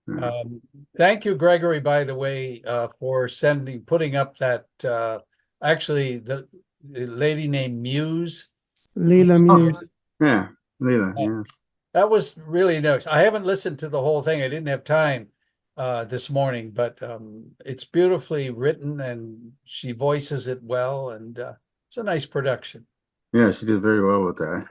Yeah. Um, Thank you, Gregory, by the way, for putting up that, actually the lady named Muse. Oh, Who Leela Muse. yeah, Leela, uh, yes. that was really nice. I haven't listened to the whole thing. I didn't have time this morning, but it's beautifully written and she voices it well, and it's a nice production. Yeah, she did very well with that.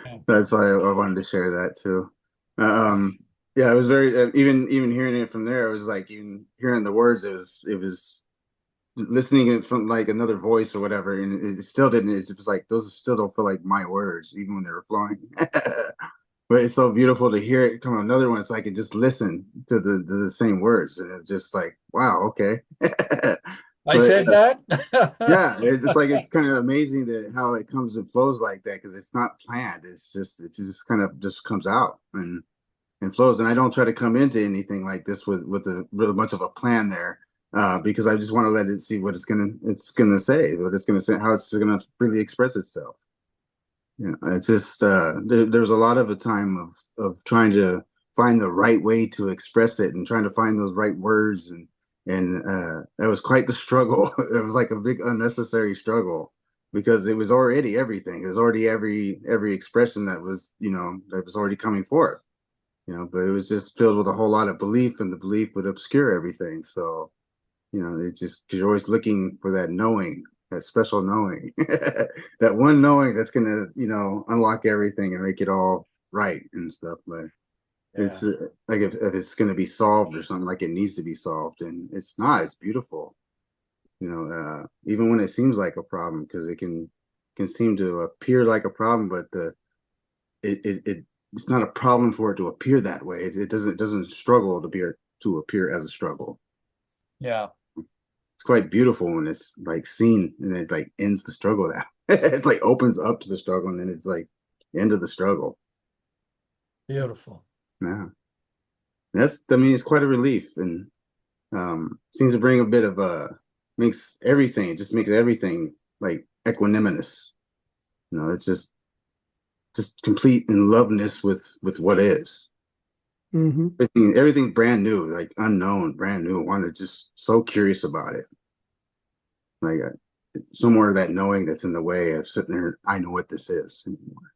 Yeah. That's why I wanted to share that too. Um, yeah, it was very even hearing it from there. It was like even hearing the words. It was listening it from like another voice or whatever, and it still didn't. It was like those still don't feel like my words, even when they were flowing. But it's so beautiful to hear it come another one. It's like it just listen to the same words, and it's just like wow, okay. I But said that. yeah, it's like it's kind of amazing that how it comes and flows like that because it's not planned. It just kind of just comes out and flows. And I don't try to come into anything like this with a really much of a plan there, because I just want to let it see what it's gonna say, what it's gonna say, how it's gonna freely express itself. You know, it's just there's a lot of a time of trying to find the right way to express it and trying to find those right words and that was quite the struggle. It was like a big unnecessary struggle because it was already everything. It was already every expression that was already coming forth. But it was just filled with a whole lot of belief, and the belief would obscure everything. So it's just because you're always looking for that knowing, that special knowing, that one knowing that's gonna, unlock everything and make it all right and stuff. But Yeah. it's like if it's gonna be solved or something, like it needs to be solved, and it's not. It's beautiful, even when it seems like a problem, because it can seem to appear like a problem, but it's not a problem for it to appear that way. It doesn't struggle to appear as a struggle. Yeah. It's quite beautiful when it's like seen and it like ends the struggle that it like opens up to the struggle and then it's like end of the struggle. Beautiful. Yeah. I mean it's quite a relief and seems to bring a bit of makes everything it just makes everything like equanimous. It's just complete in loveness with what is. Hmm. Everything brand new, like unknown, brand new. Want to just so curious about it. Like somewhere that knowing that's in the way of sitting there, I know what this is anymore.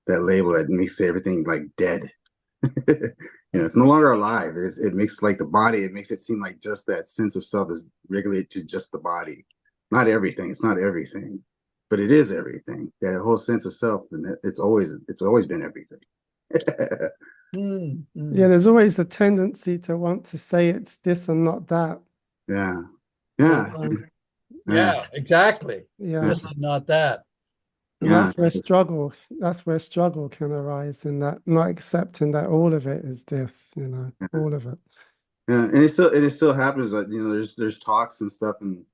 That label that makes everything like dead. It's no longer alive. It makes like the body, it makes it seem like just that sense of self is regulated to just the body. Not everything. It's not everything, but it is everything. That whole sense of self, and it's always been everything. Mm, Yeah, mm. there's always a tendency to want to say it's this and not that. Yeah, You yeah, know? yeah, Yeah, exactly. yeah, Yeah. This is not that. And yeah. that's where struggle can arise in that not accepting that all of it is this, all of it. Yeah, and it still happens that there's talks and stuff and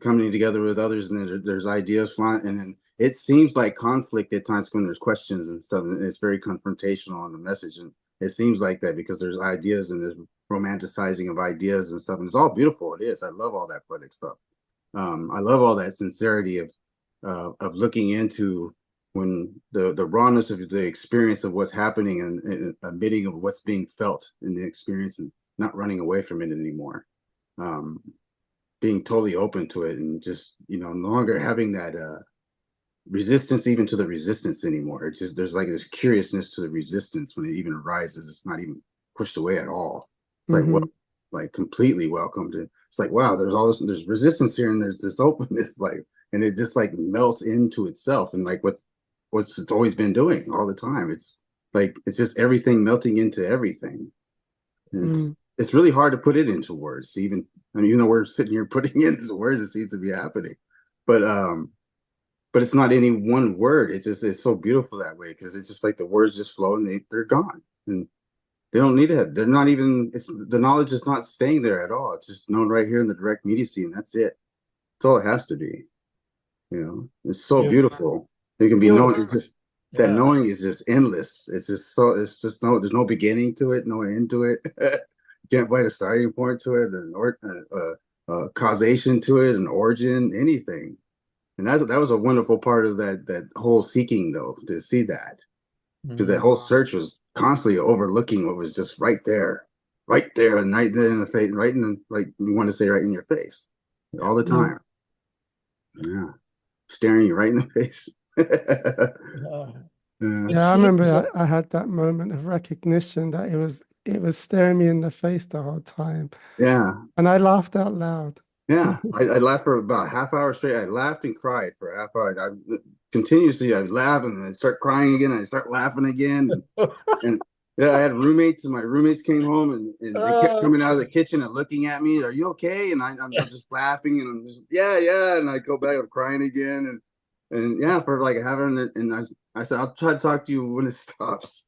coming together with others and there's ideas flying and then it seems like conflict at times when there's questions and stuff and it's very confrontational on the message and it seems like that because there's ideas and there's romanticizing of ideas and stuff and it's all beautiful. It is. I love all that poetic stuff. I love all that sincerity of looking into when the rawness of the experience of what's happening and admitting of what's being felt in the experience and not running away from it anymore. Um, Being totally open to it and just no longer having that resistance even to the resistance anymore. It's just there's like this curiousness to the resistance when it even arises. It's not even pushed away at all. It's like well, Hmm. like completely welcomed. And it's like wow, there's resistance here and there's this openness like, and it just like melts into itself and like what's it's always been doing all the time. It's like it's just everything melting into everything. And Mm. it's really hard to put it into words. Even I mean, even though we're sitting here putting it into words, it seems to be happening. But but it's not any one word. It's so beautiful that way because it's just like the words just flow and they're gone and they don't need it. They're not even. It's the knowledge is not staying there at all. It's just known right here in the direct immediacy, and that's it. That's all it has to be. It's so Beautiful. beautiful. It can be known. Beautiful. It's just that Yeah. knowing is just endless. It's just so. It's just no. There's no beginning to it. No end to it. You can't find a starting point to it, causation to it, an origin, anything. And that was a wonderful part of that whole seeking, though, to see that because that Mm. whole search was constantly overlooking what was just right there, right there, right there in the face, right in the, like we want to say, right in your face, all the Mm. time. Yeah, staring you right in the face. Uh, Yeah, it Yeah, I seems remember I had that moment of recognition that it was staring me in the face the whole time, yeah, and I laughed out loud. yeah. I laughed for about a half hour straight. I laughed and cried for a half hour. I continuously, I laugh and I start crying again. And I start laughing again, and yeah, I had roommates, and my roommates came home, and they kept Oh, coming out of the kitchen and looking at me. Are you okay? And I'm just laughing, and I'm just, yeah, yeah. And I go back, I'm crying again, and yeah, for like having it. And I said, I'll try to talk to you when it stops.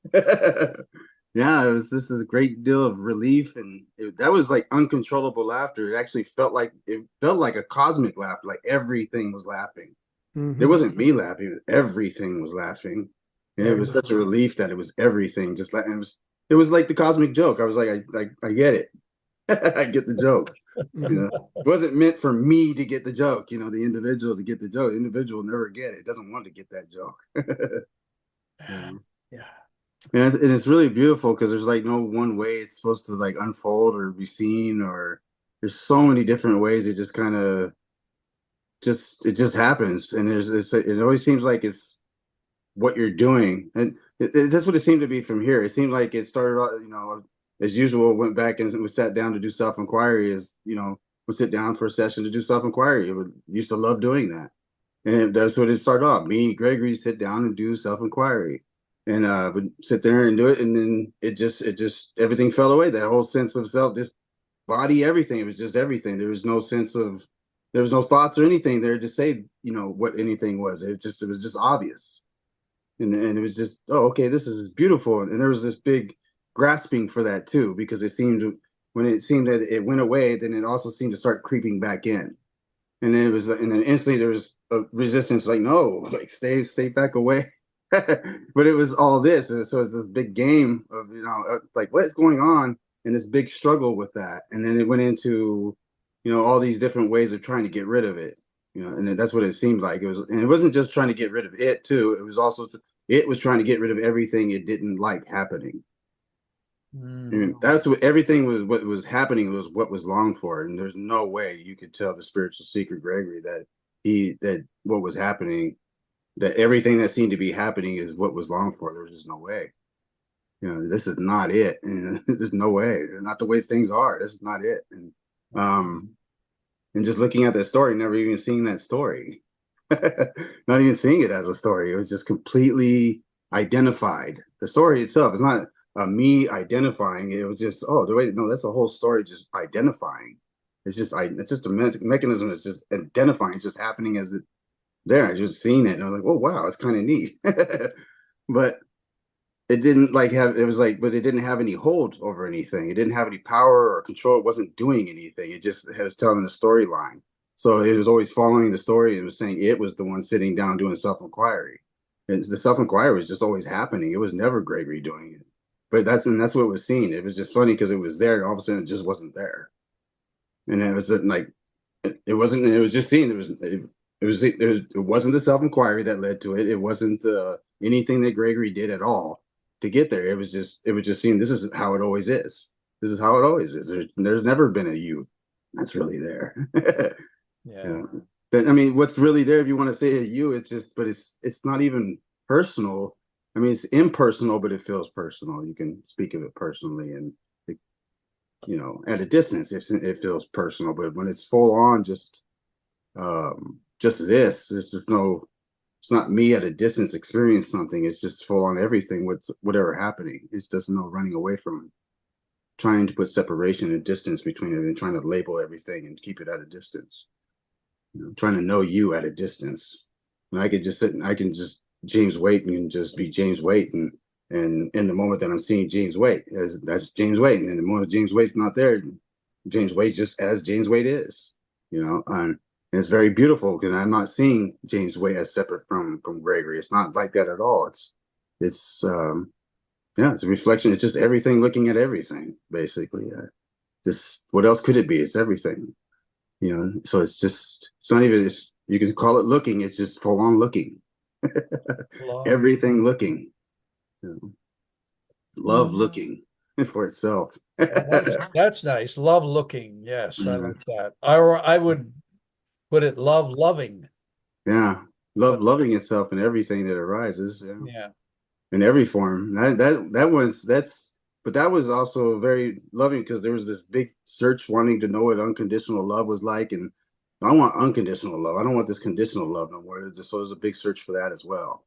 Yeah, it was just a great deal of relief, and that was like uncontrollable laughter. It actually felt like a cosmic laughter, like everything was laughing. It Hmm. wasn't me laughing; everything was laughing, and it oh, was such a relief that it was everything. Just like it was like the cosmic joke. I was like, I get it. I get the joke. You Hmm. know, it wasn't meant for me to get the joke. You know, the individual to get the joke. The individual never get it. It doesn't want to get that joke. Yeah. yeah. And it's really beautiful because there's like no one way it's supposed to like unfold or be seen, or there's so many different ways it just kind of it just happens, and it always seems like it's what you're doing, and that's what it seemed to be from here. It seemed like it started out, as usual, went back and we sat down to do self-inquiry. As we sit down for a session to do self-inquiry. Used to love doing that, and that's what it started off. Me, Gregory, sit down and do self-inquiry, and would sit there and do it, and then it just everything fell away. That whole sense of self, this body, everything. It was just everything. There was no thoughts or anything there to say, what anything was. It was just obvious, and it was just, oh, okay, this is beautiful. And there was this big grasping for that too, because when it seemed that it went away, then it also seemed to start creeping back in. And then instantly there was a resistance, like, no, like stay back away. But it was all this, and so it's this big game of, like, what's going on, and this big struggle with that. And then it went into, all these different ways of trying to get rid of it. And that's what it seemed like. And it wasn't just trying to get rid of it too. It was trying to get rid of everything it didn't like happening. And Mm. that's what was happening was what was longed for. And there's no way you could tell the spiritual seeker Gregory that what was happening, that everything that seemed to be happening is what was longed for. There's just no way. This is not it. And there's no way. Not the way things are. This is not it. Um and just looking at that story, never even seeing that story. Not even seeing it as a story. It was just completely identified. The story itself is not me identifying. It was just, oh, wait, no, that's a whole story just identifying. It's just a mechanism that's just identifying. It's just happening as it there. I just seen it, and I was like, oh wow, it's kind of neat. But it didn't like have it was like, but it didn't have any hold over anything. It didn't have any power or control. It wasn't doing anything. It just was telling the storyline. So it was always following the story. It was saying it was the one sitting down doing self-inquiry. And the self-inquiry was just always happening. It was never Gregory doing it. But that's what was seen. It was just funny because it was there, and all of a sudden it just wasn't there. And it was like it wasn't. It was just seen. It wasn't the self-inquiry that led to it. It wasn't anything that Gregory did at all to get there. It was just seen. This is how it always is. This is how it always is. There's never been a you that's really there. Yeah. Yeah. But I mean, what's really there, if you want to say a you, but it's not even personal. I mean, it's impersonal, but it feels personal. You can speak of it personally, and it, at a distance, it feels personal. But when it's full on, just this, it's not me at a distance experience something. It's just full on everything. Whatever happening, it's just no running away from trying to put separation and distance between it, and trying to label everything and keep it at a distance. Trying to know you at a distance. And I could just sit and I can just James Waite and just be James Waite, and in the moment that I'm seeing James Waite, that's James Waite, and in the moment James Waite's not there, James Waite just as James Waite is, and it's very beautiful because I'm not seeing James Waite as separate from Gregory. It's not like that at all. It's yeah, it's a reflection. It's just everything looking at everything, basically. Just what else could it be? It's everything. So it's not even, you can call it looking. It's just full on looking. Love. Everything looking. You know, love Mm. looking. for itself. Well, that's nice. Love looking. Yes, I Yeah. like that. I would put it love loving. Yeah. But Loving itself in everything that arises. Yeah. yeah. In every form. That was that's but that was also very loving because there was this big search wanting to know what unconditional love was like, and I want unconditional love. I don't want this conditional love no more. So there's a big search for that as well.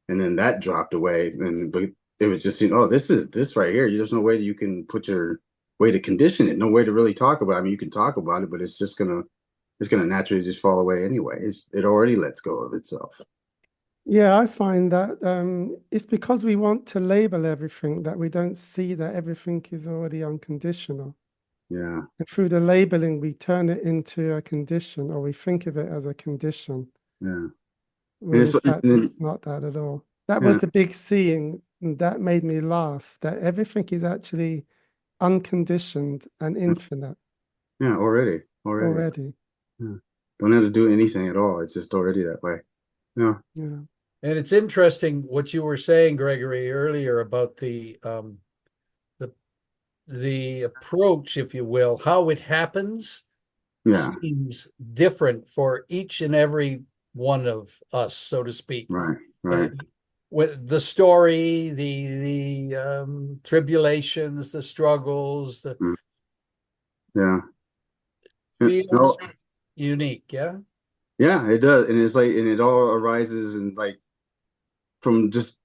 And then that dropped away, and but it was just, oh, this is this right here. There's no way that you can put your way to condition it. No way to really talk about it. I mean, you can talk about it, but it's gonna naturally just fall away anyway. It already lets go of itself. Yeah, I find that it's because we want to label everything that we don't see that everything is already unconditional. Yeah, And through the labeling, we turn it into a condition, or we think of it as a condition, yeah. And when it's in fact and it's not that at all. That was yeah, the big seeing, and that made me laugh, that everything is actually unconditioned and infinite yeah, already. already. Yeah. Don't have to do anything at all. It's just already that way. Yeah, Yeah. And it's interesting what you were saying, Gregory, earlier about the the approach, if you will, how it happens yeah, seems different for each and every one of us, so to speak. right, Uh, right. with the story, the tribulations, the struggles, the Mm, yeah. feels No, unique. Yeah. yeah, it does. And it's like, and it all arises and like from just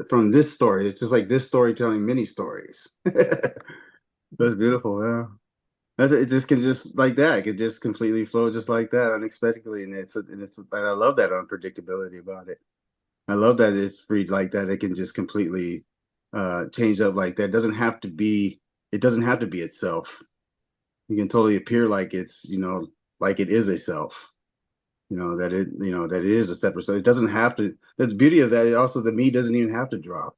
from this story. It's just like this story telling many stories. That's beautiful. Yeah. It just can just like that. It could just completely flow just like that unexpectedly. And I love that unpredictability about it. I love that it's free like that. It can just completely change up like that. It doesn't have to be itself. You can totally appear like it's, like it is a self. That it is a separate. So it doesn't have to. That's the beauty of that. Also, the me doesn't even have to drop.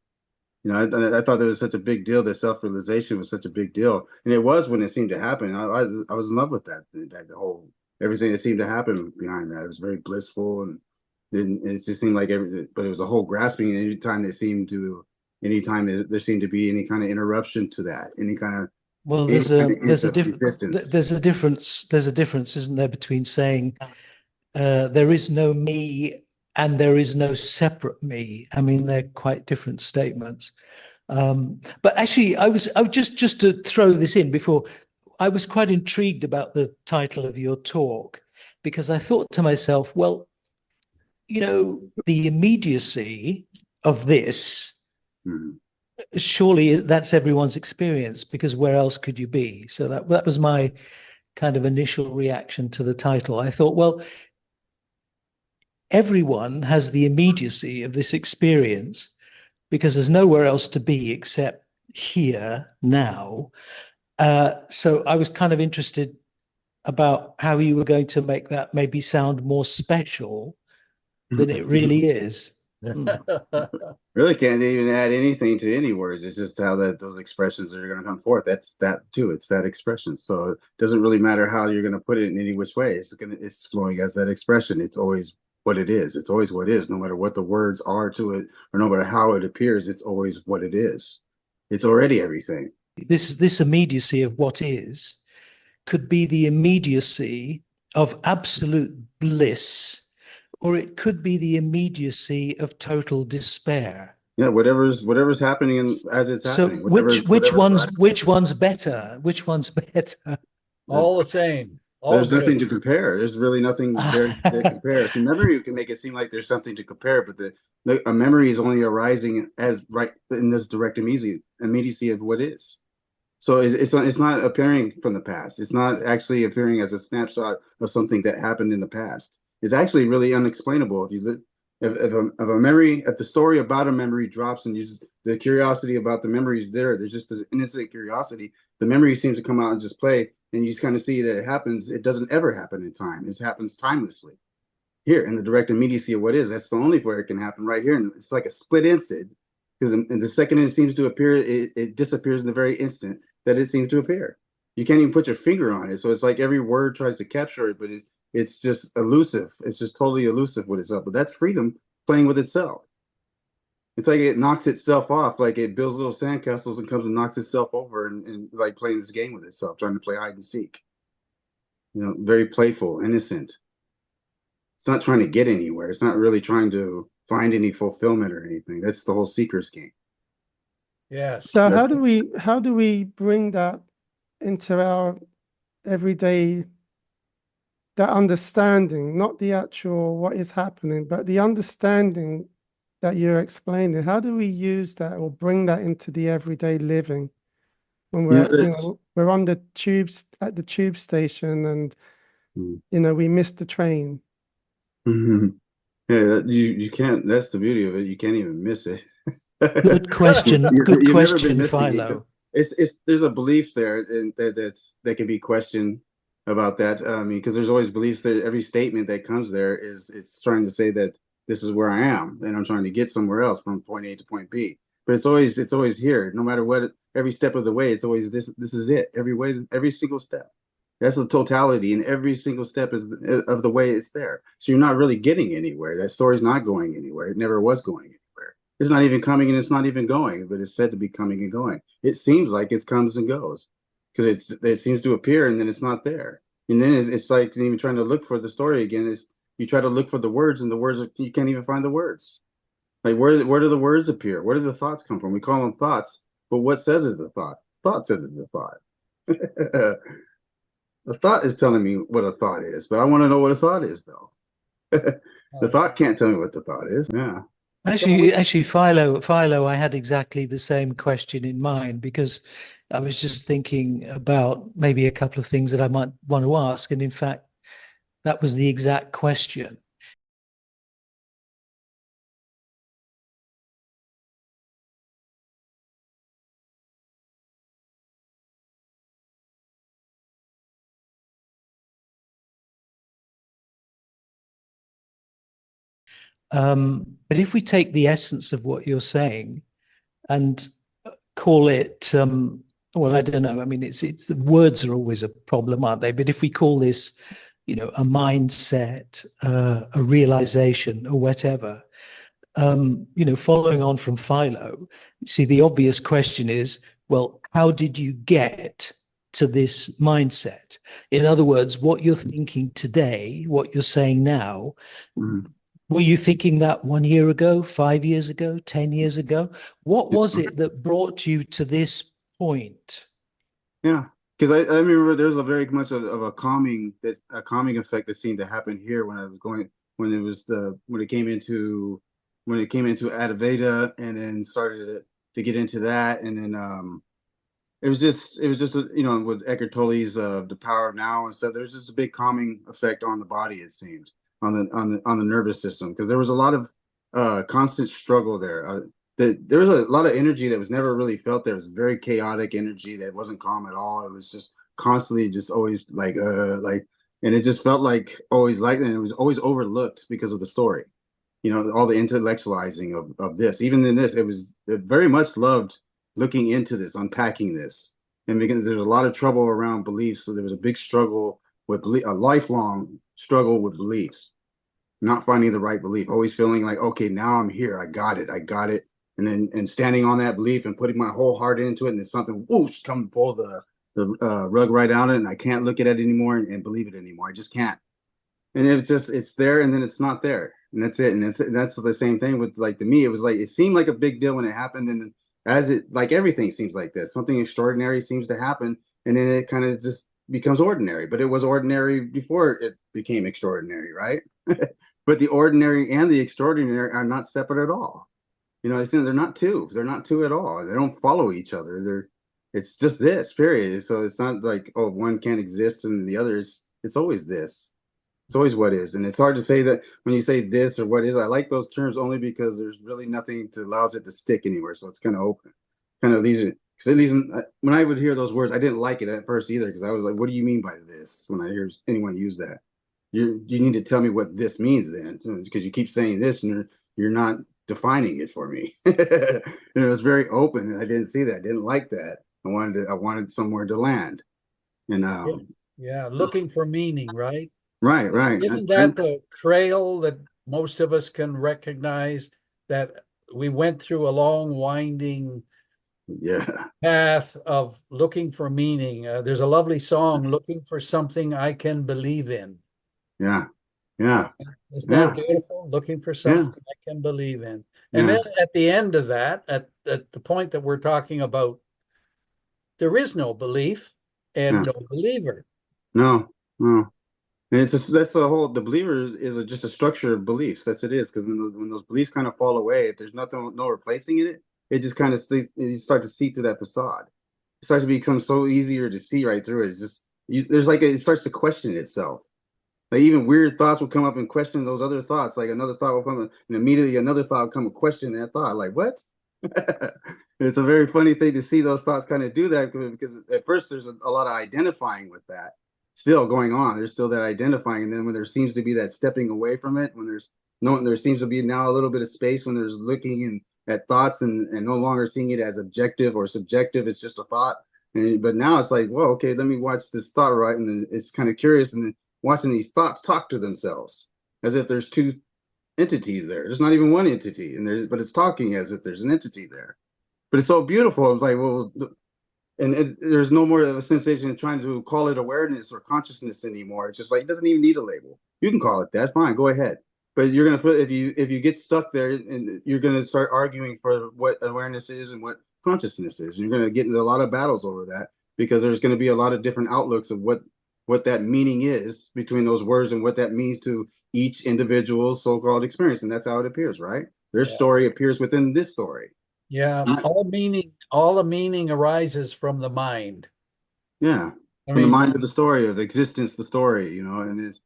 I thought that was such a big deal. That self-realization was such a big deal, and it was when it seemed to happen. I was in love with that whole everything that seemed to happen behind that. It was very blissful, and it just seemed like but it was a whole grasping. Anytime there seemed to be any kind of interruption to that, Well, any kind of resistance. there's a difference. There's a difference, isn't there, between saying there is no me and there is no separate me. I mean, they're quite different statements. But actually, I was just to throw this in before, I was quite intrigued about the title of your talk, because I thought to myself, well, the immediacy of this, Mhm. surely that's everyone's experience, because where else could you be? So that was my kind of initial reaction to the title. I thought, well, everyone has the immediacy of this experience because there's nowhere else to be except here now. So I was kind of interested about how you were going to make that maybe sound more special than it really is. Really can't even add anything to any words. It's just how that those expressions are going to come forth. That's that too. It's that expression. So it doesn't really matter how you're going to put it in any which way. It's flowing as that expression. It's always what it is. It's always what it is, no matter what the words are to it, or no matter how it appears. It's always what it is. It's already everything. This immediacy of what is could be the immediacy of absolute bliss, or it could be the immediacy of total despair. Yeah, whatever's happening as it's So happening. which one's better? Which one's better? All the same. All There's nothing to good. compare. There's really nothing there to compare. See, memory can make it seem like there's something to compare, but a memory is only arising as right in this direct immediacy of what is. So it's not appearing from the past. It's not actually appearing as a snapshot of something that happened in the past. It's actually really unexplainable. If a memory, if the story about a memory drops and the curiosity about the memory is there, there's just an innocent curiosity. The memory seems to come out and just play, and you just kind of see that it happens. It doesn't ever happen in time. It happens timelessly. Here in the direct immediacy of what is, that's the only where it can happen right here. And it's like a split instant. Because the second it seems to appear, it disappears in the very instant that it seems to appear. You can't even put your finger on it. So it's like every word tries to capture it, but it's just elusive. It's just totally elusive with itself. But that's freedom playing with itself. It's like it knocks itself off, like it builds little sandcastles and comes and knocks itself over and like playing this game with itself, trying to play hide and seek. Very playful, innocent. It's not trying to get anywhere. It's not really trying to find any fulfillment or anything. That's the whole seeker's game. Yes. So That's how do we bring that into our everyday, that understanding, not the actual what is happening, but the understanding that you're explaining? How do we use that or bring that into the everyday living when we're on the tubes at the tube station and we missed the train? Yeah, you can't. That's the beauty of it. You can't even miss it. Good question. Good You've never been question, missing it. Philo. There's a belief there, and that can be questioned about that. I mean, because there's always beliefs that every statement that comes there it's trying to say that this is where I am, and I'm trying to get somewhere else from point A to point B. But it's always here, no matter what. Every step of the way, it's always this. This is it. Every way, every single step. That's the totality, and every single step is of the way it's there. So you're not really getting anywhere. That story's not going anywhere. It never was going anywhere. It's not even coming and it's not even going, but it's said to be coming and going. It seems like it comes and goes because it seems to appear and then it's not there. And then it's like even trying to look for the story again. Is you try to look for the words and the words you can't even find the words. Like where do the words appear? Where do the thoughts come from? We call them thoughts, but what says is the thought? Thought says it's the thought. The thought is telling me what a thought is, but I want to know what a thought is, though. The thought can't tell me what the thought is. Yeah. Actually, Philo, I had exactly the same question in mind because I was just thinking about maybe a couple of things that I might want to ask, and in fact, that was the exact question. But if we take the essence of what you're saying and call it, well, I don't know. I mean, it's the words are always a problem, aren't they? But if we call this, a mindset, a realization, or whatever, following on from Philo, see, the obvious question is, well, how did you get to this mindset? In other words, what you're thinking today, what you're saying now, were you thinking that 1 year ago, 5 years ago, 10 years ago? What was it that brought you to this point? Yeah, because I remember there's a very much of a calming effect that seemed to happen here when I was going when it was when it came into Advaita and then started to get into that and then it was just with Eckhart Tolle's The Power of Now and stuff. There's just a big calming effect on the body. It seemed on the nervous system because there was a lot of constant struggle there. There was a lot of energy that was never really felt there. It was very chaotic energy that wasn't calm at all. It was just constantly, just always and it just felt like always like that. And it was always overlooked because of the story. All the intellectualizing of this. Even in this, it very much loved looking into this, unpacking this, and because there's a lot of trouble around beliefs. So there was a big struggle with a lifelong struggle with beliefs, not finding the right belief, always feeling like, okay, now I'm here, I got it, and then standing on that belief and putting my whole heart into it, and then something whoosh come and pull the rug right out of it, and I can't look at it anymore and believe it anymore. I just can't. And it's there, and then it's not there, and that's it. And that's the same thing with, like, to me, it was like it seemed like a big deal when it happened, and as it, like, everything seems like this, something extraordinary seems to happen, and then it kind of just becomes ordinary. But it was ordinary before it became extraordinary, right? But the ordinary and the extraordinary are not separate at all. They're not two. They're not two at all. They don't follow each other. It's just this, period. So it's not like, oh, one can't exist and the other is. It's always this. It's always what is. And it's hard to say that when you say this or what is. I like those terms only because there's really nothing that allows it to stick anywhere. So it's kind of open. Kind of leaves it. When I would hear those words, I didn't like it at first either because I was like, what do you mean by this? When I hear anyone use that, you need to tell me what this means then, because you keep saying this and you're not defining it for me. It's very open, and I didn't see that. I didn't like that. I wanted somewhere to land, and yeah, looking for meaning, right? right. Isn't that the trail that most of us can recognize, that we went through a long, winding Yeah. path of looking for meaning. There's a lovely song, "Looking for Something I Can Believe In." Yeah. Yeah. Isn't that Yeah. beautiful? Looking for Yeah. something I can believe in. And Yeah. then at the end of that, at the point that we're talking about, there is no belief and Yeah. no believer. No. No. And it's just, that's the whole, the believer is just a structure of beliefs. That's it is. Because when those beliefs kind of fall away, if there's nothing, no replacing it, it just kind of, you start to see through that facade. It starts to become so easier to see right through it. It's just, there's like, it starts to question itself. Like even weird thoughts will come up and question those other thoughts. Like another thought will come up, and immediately another thought will come and question that thought. Like, what? It's a very funny thing to see those thoughts kind of do that, because at first there's a lot of identifying with that still going on. There's still that identifying. And then when there seems to be that stepping away from it, when there seems to be now a little bit of space when there's looking at thoughts and no longer seeing it as objective or subjective. It's just a thought. But now it's like, well, okay, let me watch this thought, right? And then it's kind of curious. And then watching these thoughts talk to themselves as if there's two entities there. There's not even one entity, but it's talking as if there's an entity there. But it's so beautiful. It's like, well, there's no more of a sensation of trying to call it awareness or consciousness anymore. It's just like, it doesn't even need a label. You can call it that, fine, go ahead. But you're gonna put, if you get stuck there, and you're gonna start arguing for what awareness is and what consciousness is. You're gonna get into a lot of battles over that, because there's gonna be a lot of different outlooks of what that meaning is between those words and what that means to each individual's so-called experience. And that's how it appears, right? Their Yeah. story appears within this story. Yeah, all the meaning arises from the mind. Yeah. I From the mean, mind of the story, of existence, the story, and it's,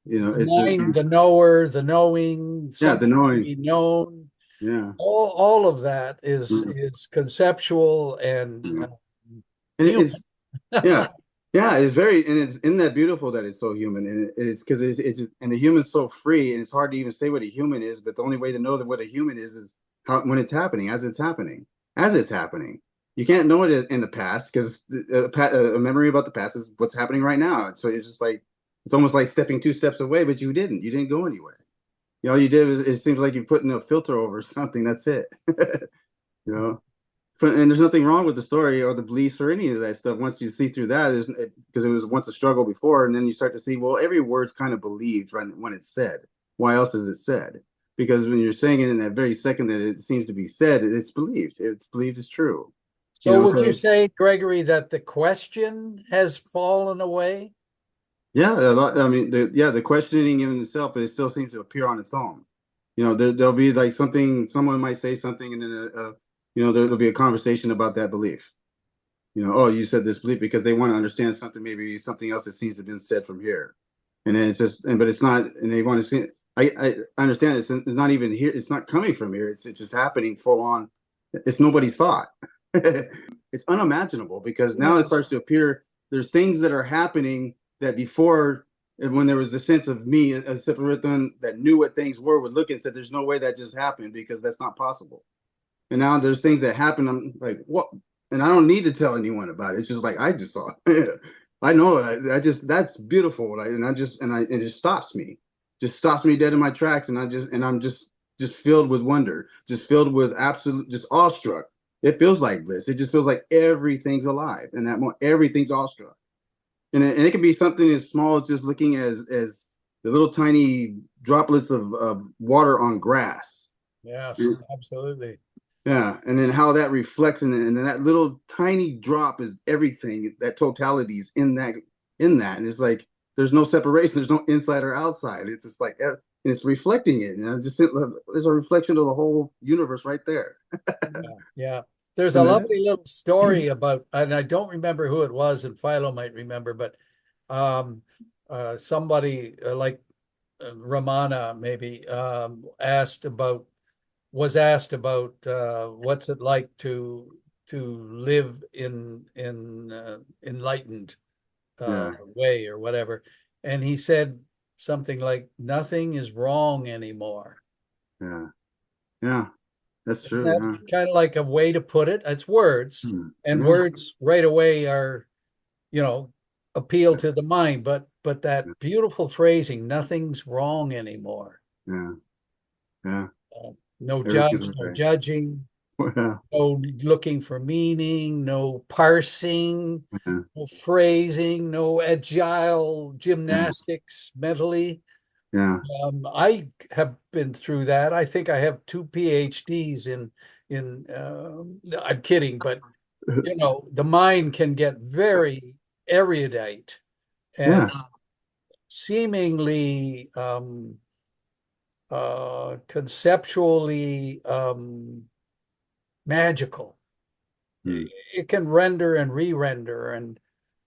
the it's just, mind, the knower, the knowing, yeah, the something to knowing. be known. Yeah. All of that Mm. is conceptual and Mm. And human. it's, yeah. Yeah, it's very, and it's in that beautiful that it's so human, and it's because and the human's so free, and it's hard to even say what a human is. But the only way to know that what a human is how, when it's happening, as it's happening, as it's happening. You can't know it in the past, because a memory about the past is what's happening right now. So it's just like, it's almost like stepping two steps away, but you didn't go anywhere. All you did was, it seems like you're putting a filter over something. That's it. you know. And there's nothing wrong with the story or the beliefs or any of that stuff. Once you see through that, because it was once a struggle before, and then you start to see, well, every word's kind of believed right when it's said. Why else is it said? Because when you're saying it in that very second that it seems to be said, it's believed. It's believed it's true. So would So you say, Gregory, that the question has fallen away? yeah, a lot. I mean, the questioning in itself, but it still seems to appear on its own. There'll be like something, someone might say something, and then there'll be a conversation about that belief. Oh, you said this belief, because they want to understand something, maybe something else that seems to have been said from here. And then it's just, but it's not, and they want to see, I understand it's not even here. It's not coming from here. It's just happening full on. It's nobody's thought. It's unimaginable, because now it starts to appear, there's things that are happening that before, when there was the sense of me, a separate that knew what things were, would look and said, there's no way that just happened, because that's not possible. And now there's things that happen. I'm like, what? And I don't need to tell anyone about it. It's just like, I just saw it. I know it. I just, that's beautiful. And it just stops me, dead in my tracks. And I'm just filled with wonder, just filled with absolute, just awestruck. It feels like bliss. It just feels like everything's alive. And that moment, everything's awestruck. And it can be something as small as just looking as the little tiny droplets of water on grass. Yes, absolutely. Yeah, and then how that reflects, and then that little tiny drop is everything. That totality is in that, and it's like there's no separation. There's no inside or outside. It's just like, and it's reflecting it, and there's a reflection of the whole universe right there. Yeah. There's a And then, lovely little story about, and I don't remember who it was, and Philo might remember, but somebody like Ramana maybe was asked about what's it like to live in enlightened yeah, way or whatever, and he said something like, "Nothing is wrong anymore." yeah, yeah. That's Isn't true. that Yeah. kind of like a way to put it? It's words, and Yeah. words right away are, you know, appeal to the mind, but Yeah. that beautiful phrasing, "Nothing's wrong anymore." Yeah. Yeah. No judge, Everything's no okay. judging, Yeah, no looking for meaning, no parsing, yeah, no phrasing, no agile yeah, gymnastics mentally. yeah. I have been through that. I think I have two PhDs I'm kidding, but you know, the mind can get very erudite and Yeah, seemingly conceptually magical. mm, It can render and re-render, and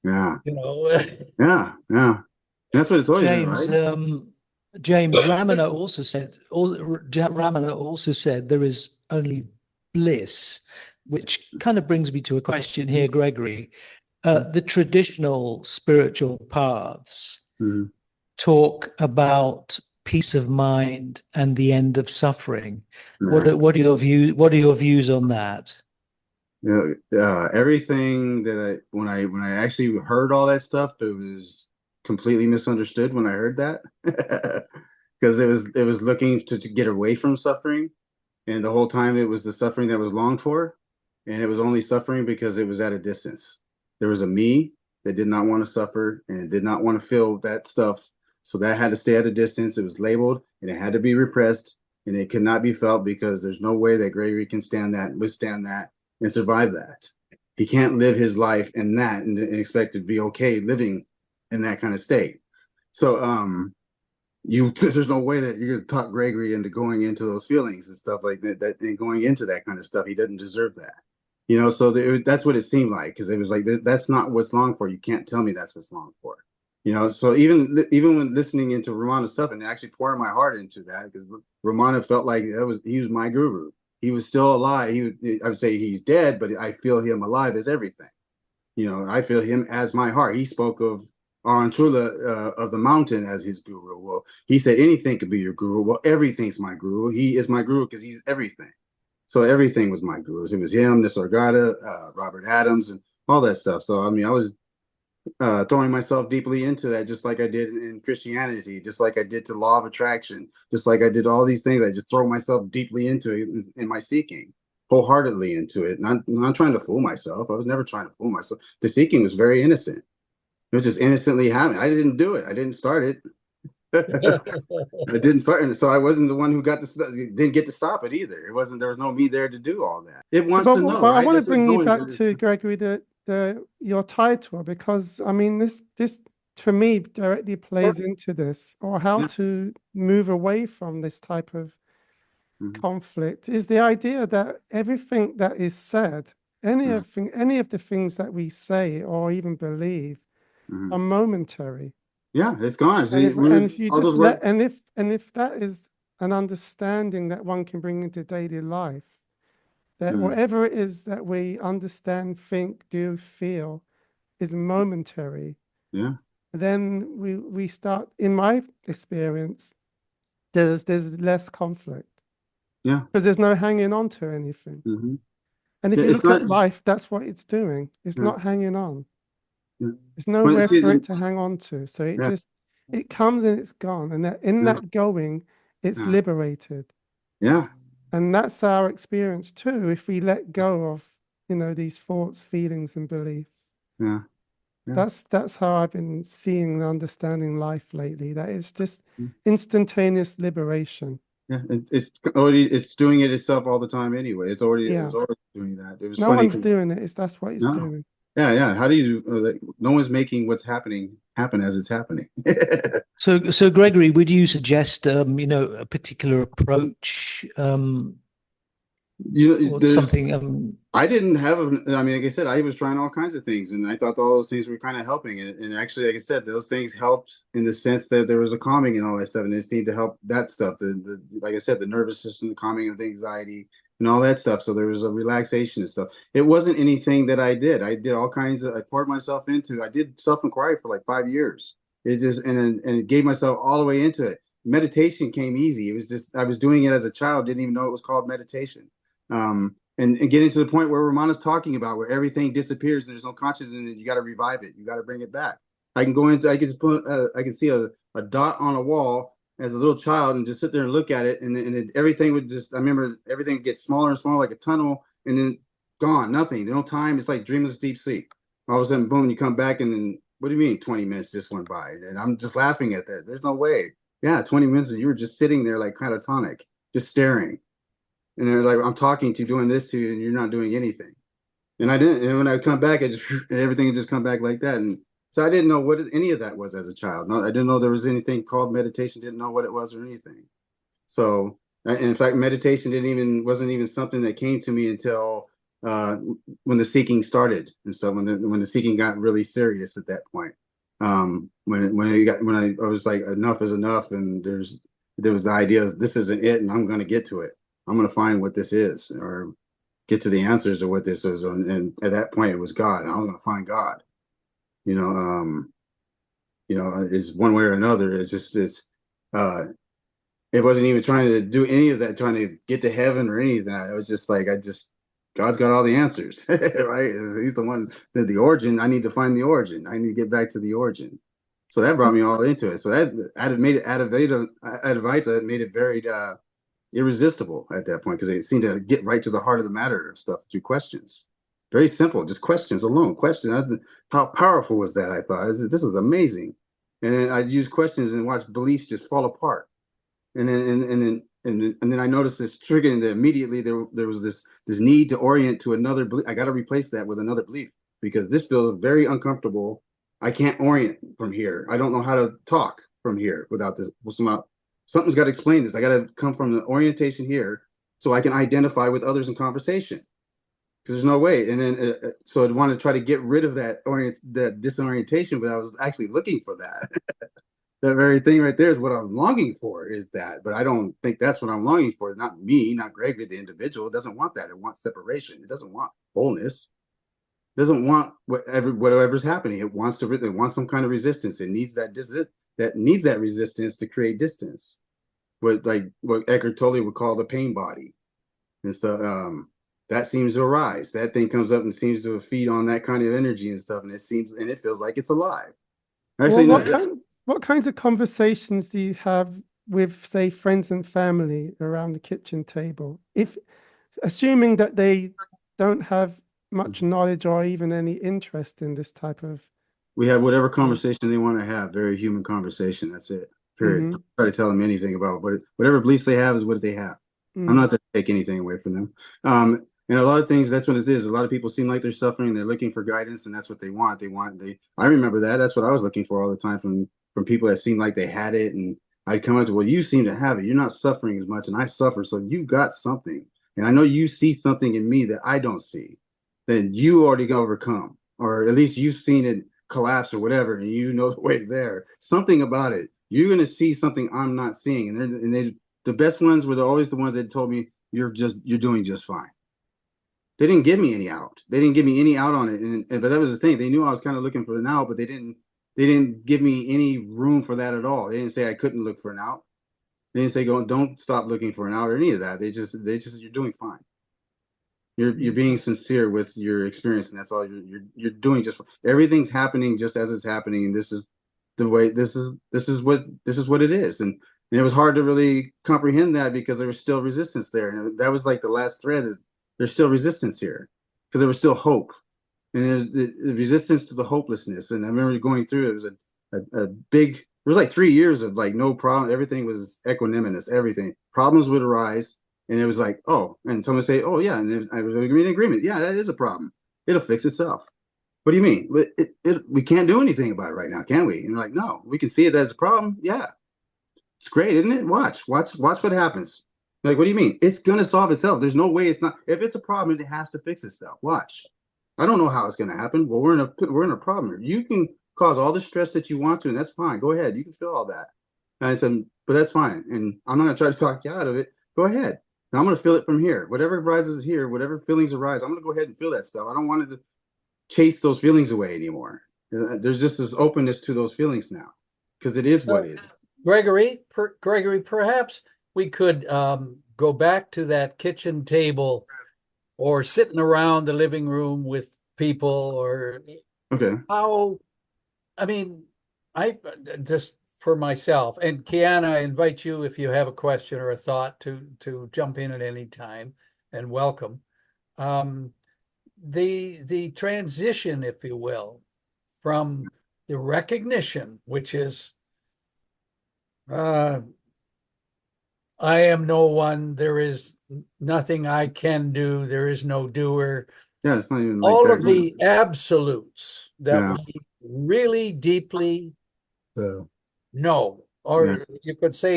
yeah, you know, yeah, yeah. That's what it's always been, James, right? James Ramana also said there is only bliss, which kind of brings me to a question here, Gregory. The traditional spiritual paths Mm-hmm. talk about peace of mind and the end of suffering. Yeah. What are your views? What are your views on that? Everything that when I actually heard all that stuff, it was completely misunderstood when I heard that because it was looking to get away from suffering, and the whole time it was the suffering that was longed for, and it was only suffering because it was at a distance. There was a me that did not want to suffer and did not want to feel that stuff, so that had to stay at a distance. It was labeled and it had to be repressed, and it could not be felt because there's no way that Gregory can withstand that, and survive that. He can't live his life in that and expect to be okay living in that kind of state. So there's no way that you're gonna talk Gregory into going into those feelings and stuff like that and going into that kind of stuff. He doesn't deserve that. So that's what it seemed like, because it was like that's not what's longed for. You can't tell me that's what's longed for. So even when listening into Ramana's stuff and actually pouring my heart into that, because Ramana felt like he was my guru. He was still alive. I would say he's dead, but I feel him alive as everything. I feel him as my heart. He spoke of Arantula of the mountain as his guru. Well, he said anything could be your guru. Well, everything's my guru. He is my guru because he's everything. So everything was my gurus. It was him, Nisargadatta, Robert Adams, and all that stuff. So I mean, I was throwing myself deeply into that, just like I did in Christianity, just like I did to law of attraction, just like I did all these things. I just throw myself deeply into it in my seeking, wholeheartedly into it. Not trying to fool myself. I was never trying to fool myself. The seeking was very innocent. It was just innocently happening. I didn't do it. I didn't start it. I didn't start it, so I wasn't the one who didn't get to stop it either. It wasn't. There was no me there to do all that. It So, wants to know, but I right? want to That's what bring you knowing back is. to Gregory, your title, because I mean this for me directly plays into this, or how Yeah. to move away from this type of Mhm. conflict is the idea that everything that is said, any of the things that we say or even believe, Mhm. are momentary. Yeah, it's gone. And if you All just those words. and if that is an understanding that one can bring into daily life, that Mm, whatever it is that we understand, think, do, feel is momentary, yeah, then we start, in my experience, there's less conflict yeah. because there's no hanging on to anything. Hmm. And if Yeah, you it's look not. at life, that's what it's doing. It's Yeah, not hanging on. yeah. There's When nowhere see, for it to hang on to. So yeah, it comes and it's gone. And in yeah, that going, it's yeah, liberated. yeah, And that's our experience too, if we let go of, these thoughts, feelings, and beliefs. yeah, yeah. That's how I've been seeing and understanding life lately, that it's just instantaneous liberation. Yeah. It's doing it itself all the time anyway. Yeah. It's already doing that. It was No funny one's 'cause- doing it. That's what it's no, doing. yeah, yeah. How do you? No one's making what's happening happen as it's happening. So Gregory, would you suggest a particular approach or There's something? I didn't have I mean, like I said, I was trying all kinds of things, and I thought all those things were kind of helping. And actually, like I said, those things helped in the sense that there was a calming and all that stuff, and it seemed to help that stuff. Like I said, the nervous system, the calming of the anxiety, and all that stuff. So there was a relaxation and stuff. It wasn't anything that I did. I did all kinds of. I poured myself into. I did self-inquiry for like 5 years. It just and it gave myself all the way into it. Meditation came easy. It was just I was doing it as a child. Didn't even know it was called meditation. And getting to the point where Ramana's talking about, where everything disappears and there's no consciousness in it, you got to revive it. You got to bring it back. I can go into, I can just put, I can see a dot on a wall as a little child and just sit there and look at it, and everything would just. I remember everything gets smaller and smaller like a tunnel, and then gone, nothing, no time. It's like dreamless deep sleep. All of a sudden, boom, you come back, and then what do you mean 20 minutes just went by? And I'm just laughing at that. There's no way. Yeah, 20 minutes, and you were just sitting there like catatonic, just staring. And they're like, I'm talking to you, doing this to you, and you're not doing anything. And I didn't. And when I come back, everything had just come back like that. And so I didn't know what any of that was as a child. No, I didn't know there was anything called meditation. Didn't know what it was or anything. So, in fact, meditation wasn't even something that came to me until uh, when the seeking started and stuff. When the seeking got really serious at that point. When I was like, enough is enough, and there was the idea this isn't it, and I'm going to get to it. I'm going to find what this is, or get to the answers of what this is. And at that point, it was God, and I was going to find God. You know, it's one way or another. Uh, it wasn't even trying to do any of that, trying to get to heaven or any of that. It was just like, God's got all the answers, right? He's the one that the origin. I need to find the origin. I need to get back to the origin. So that brought me all into it. So that made it Advaita made it very irresistible at that point, because it seemed to get right to the heart of the matter of stuff through questions. Very simple, just questions alone. How powerful was that? I thought, this is amazing. And then I'd use questions and watch beliefs just fall apart. And then I noticed this triggering that immediately there was this need to orient to another belief. I got to replace that with another belief, because this feels very uncomfortable. I can't orient from here. I don't know how to talk from here without this. Something's got to explain this. I got to come from the orientation here so I can identify with others in conversation, because there's no way. And then so I'd want to try to get rid of that disorientation, but I was actually looking for that. That very thing right there is what I'm longing for, is that. But I don't think that's what I'm longing for. Not me, not Gregory, the individual. It doesn't want that. It wants separation. It doesn't want wholeness. It doesn't want whatever's happening. It wants some kind of resistance. It needs that resistance to create distance. What Eckhart Tolle would call the pain body. And so that seems to arise. That thing comes up and seems to feed on that kind of energy and stuff. And it feels like it's alive. Actually, well, what kinds of conversations do you have with, say, friends and family around the kitchen table? Assuming that they don't have much knowledge or even any interest in this type of... We have whatever conversation they want to have, very human conversation. That's it. Period. Mm-hmm. Don't try to tell them anything about whatever beliefs they have is what they have. Mm-hmm. I'm not there to take anything away from them. And a lot of things, that's what it is. A lot of people seem like they're suffering. They're looking for guidance, and that's what they want. I remember that. That's what I was looking for all the time from people that seemed like they had it. And I'd come up to, well, you seem to have it. You're not suffering as much, and I suffer. So you got something. And I know you see something in me that I don't see, that you already overcome, or at least you've seen it collapse or whatever, and you know the way there. Something about it. You're going to see something I'm not seeing. And the best ones were always the ones that told me, you're doing just fine. They didn't give me any out. They didn't give me any out on it. But that was the thing. They knew I was kind of looking for an out, but they didn't give me any room for that at all. They didn't say I couldn't look for an out. They didn't say, don't stop looking for an out or any of that. They just said, you're doing fine. You're being sincere with your experience, and that's all you're doing. Just everything's happening just as it's happening, and this is the way. This is what it is. And it was hard to really comprehend that, because there was still resistance there, and that was like the last thread, is there's still resistance here, because there was still hope, and there's the resistance to the hopelessness. And I remember going through it. It was a big. It was like 3 years of like no problem. Everything was equanimous. Everything, problems would arise, and it was like, oh, and someone would say, oh yeah, and then I was in agreement. Yeah, that is a problem. It'll fix itself. What do you mean? We can't do anything about it right now, can we? And you're like, no, we can see it as a problem. Yeah, it's great, isn't it? Watch what happens. Like, what do you mean? It's gonna solve itself. There's no way it's not. If it's a problem, it has to fix itself. Watch. I don't know how it's gonna happen. Well, we're in a problem. You can cause all the stress that you want to, and that's fine. Go ahead. You can feel all that. And I said, but that's fine. And I'm not gonna try to talk you out of it. Go ahead. And I'm gonna feel it from here. Whatever arises here, whatever feelings arise, I'm gonna go ahead and feel that stuff. I don't want to chase those feelings away anymore. There's just this openness to those feelings now, because it is what it is. Gregory, perhaps we could go back to that kitchen table, or sitting around the living room with people, or Okay. how, I mean, I just for myself, and Kiana, I invite you if you have a question or a thought to jump in at any time, and welcome. The transition, if you will, from the recognition, which is I am no one, there is nothing I can do, there is no doer. Yeah, it's not even like All that. of the absolutes that Yeah. we really deeply So, know, yeah, or you could say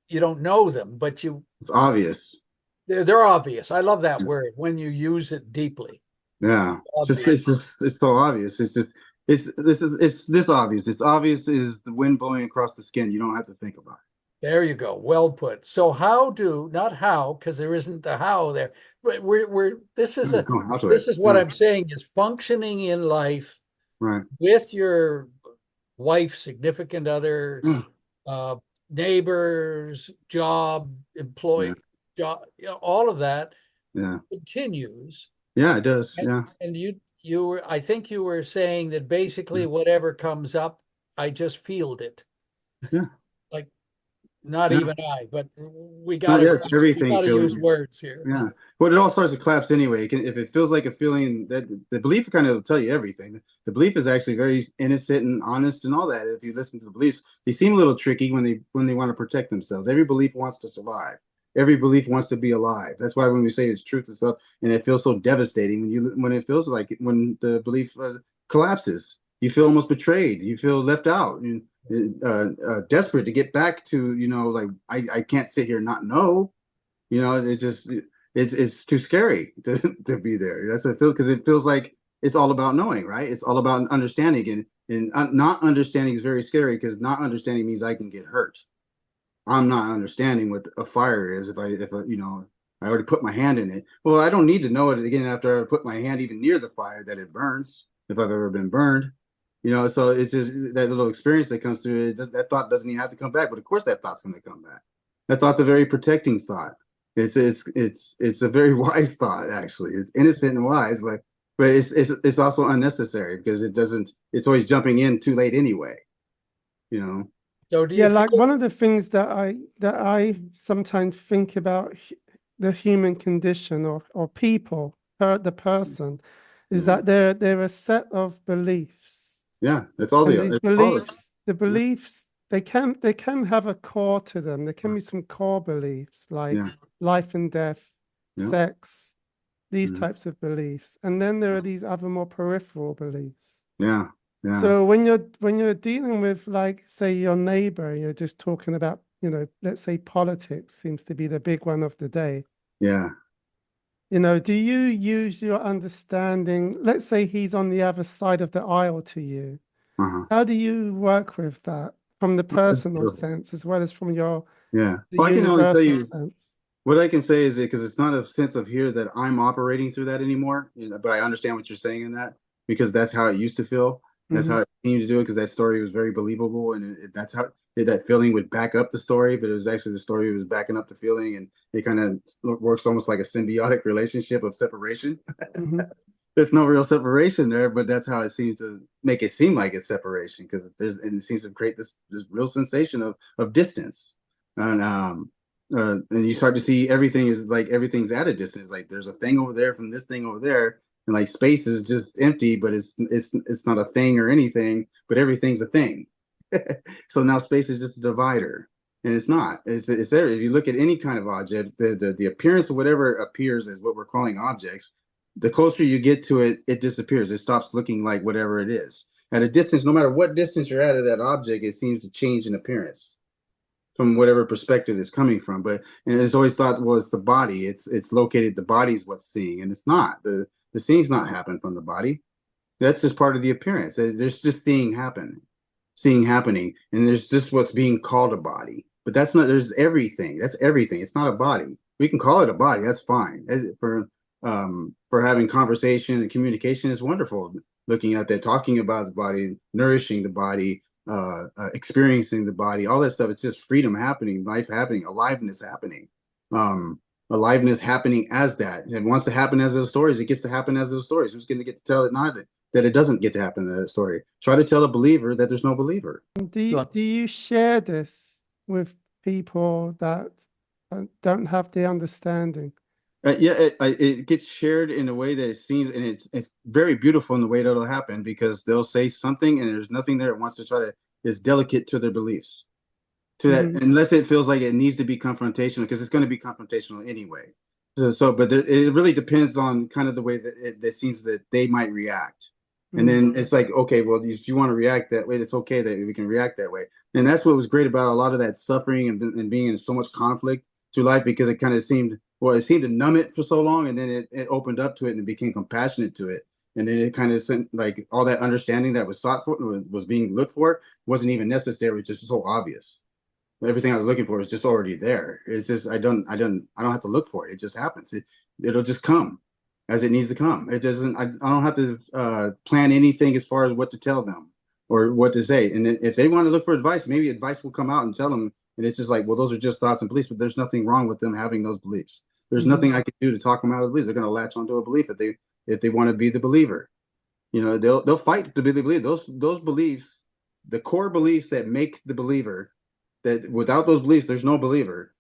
you don't know them, but it's obvious. they're obvious. I love that word when you use it deeply. Yeah, Obvious. it's so obvious. It's this obvious. It's obvious is the wind blowing across the skin. You don't have to think about There you go. Well put. So not how, because there isn't the how there. But this it. is There's no how to it. this is what Yeah, I'm saying is functioning in life right. with your wife, significant other, Yeah, neighbors, job, yeah, employee, job, all of that yeah. continues. Yeah, it does. And, Yeah, and I think you were saying that basically whatever comes up, I just field it. yeah, Like not yeah. even I, but we No, gotta yes, everything use feeling. words here. Yeah. Well, it all starts to collapse anyway. If it feels like a feeling, that the belief kind of will tell you everything. The belief is actually very innocent and honest and all that. If you listen to the beliefs, they seem a little tricky when they want to protect themselves. Every belief wants to survive. Every belief wants to be alive. That's why when we say it's truth and stuff, and it feels so devastating when it feels like when the belief collapses, you feel almost betrayed. You feel left out. Desperate to get back to, like I can't sit here and not know. It's just it's too scary to be there. That's what it feels, because it feels like it's all about knowing, right? It's all about understanding, and not understanding is very scary, because not understanding means I can get hurt. I'm not understanding what a fire is if I already put my hand in it. Well, I don't need to know it again after I put my hand even near the fire that it burns, if I've ever been burned. So it's just that little experience that comes through it. That thought doesn't even have to come back, but of course that thought's going to come back. That thought's a very protecting thought. It's a very wise thought, actually. It's innocent and wise, but it's also unnecessary, because it's always jumping in too late anyway. You know. So do you Yeah, like feel one of the things that I sometimes think about the human condition or people, the person, is Yeah. that they're a set of beliefs. Yeah, that's all And the these it's all the beliefs, they can have a core to them. There can be some core beliefs like yeah, life and death, yeah, sex, these mhm, types of beliefs. And then there are these other more peripheral beliefs. yeah, yeah, So when you're dealing with, like, say, your neighbor, you're just talking about, let's say politics seems to be the big one of the day. yeah, Do you use your understanding? Let's say he's on the other side of the aisle to you. uh-huh. How do you work with that from the That's personal true. sense as well as from Yeah. the Well, I can only tell universal you sense? what I can say is, because it's not a sense of here that I'm operating through that anymore, but I understand what you're saying in that, because that's how it used to feel. That's Hmm. how it seemed to do it, because that story was very believable, and that's how that feeling would back up the story, but it was actually the story was backing up the feeling, and it kind of works almost like a symbiotic relationship of separation. Hmm. There's no real separation there, but that's how it seems to make it seem like it's separation, because it seems to create this real sensation of distance. And you start to see everything's at a distance. Like there's a thing over there from this thing over there, and like space is just empty, but it's not a thing or anything, but everything's a thing. So now space is just a divider, and it's not. It's there. If you look at any kind of object, the appearance of whatever appears as what we're calling objects, the closer you get to it, it disappears. It stops looking like whatever it is. At a distance, no matter what distance you're at of that object, it seems to change in appearance from whatever perspective it's coming from. And it's always thought, well, it's the body. It's located. The body's what's seeing, and it's not. The seeing's not happen from the body. That's just part of the appearance. There's just seeing happening, and there's just what's being called a body. But that's not. There's everything. That's everything. It's not a body. We can call it a body. That's fine. For having conversation and communication is wonderful. Looking at that, talking about the body, nourishing the body, experiencing the body, all that stuff. It's just freedom happening, life happening, aliveness happening. Aliveness happening as that. It wants to happen as those stories. It gets to happen as those stories. Who's going to get to tell it? Not that it doesn't get to happen in that story. Try to tell a believer that there's no believer. Do you share this with people that don't have the understanding? Yeah, it gets shared in a way that it seems, and it's very beautiful in the way that it'll happen, because they'll say something and there's nothing there that wants to try to is delicate to their beliefs, to that, unless it feels like it needs to be confrontational, because it's going to be confrontational anyway. But it really depends on kind of the way that it seems that they might react. And then it's like, okay, well, if you want to react that way, it's okay that we can react that way. And that's what was great about a lot of that suffering and being in so much conflict through life, because it kind of seemed, well, it seemed to numb it for so long, and then it opened up to it and it became compassionate to it. And then it kind of sent, like, all that understanding that was sought for, was being looked for, wasn't even necessary, just so obvious. Everything I was looking for is just already there. It's just I don't have to look for it. It just happens. It'll just come as it needs to come. It doesn't. I don't have to plan anything as far as what to tell them or what to say. And if they want to look for advice, maybe advice will come out and tell them. And it's just like, well, those are just thoughts and beliefs, but there's nothing wrong with them having those beliefs. There's nothing I can do to talk them out of the beliefs. They're going to latch onto a belief if they want to be the believer. You know, they'll fight to be the believer. Those beliefs, the core beliefs that make the believer. That without those beliefs, there's no believer.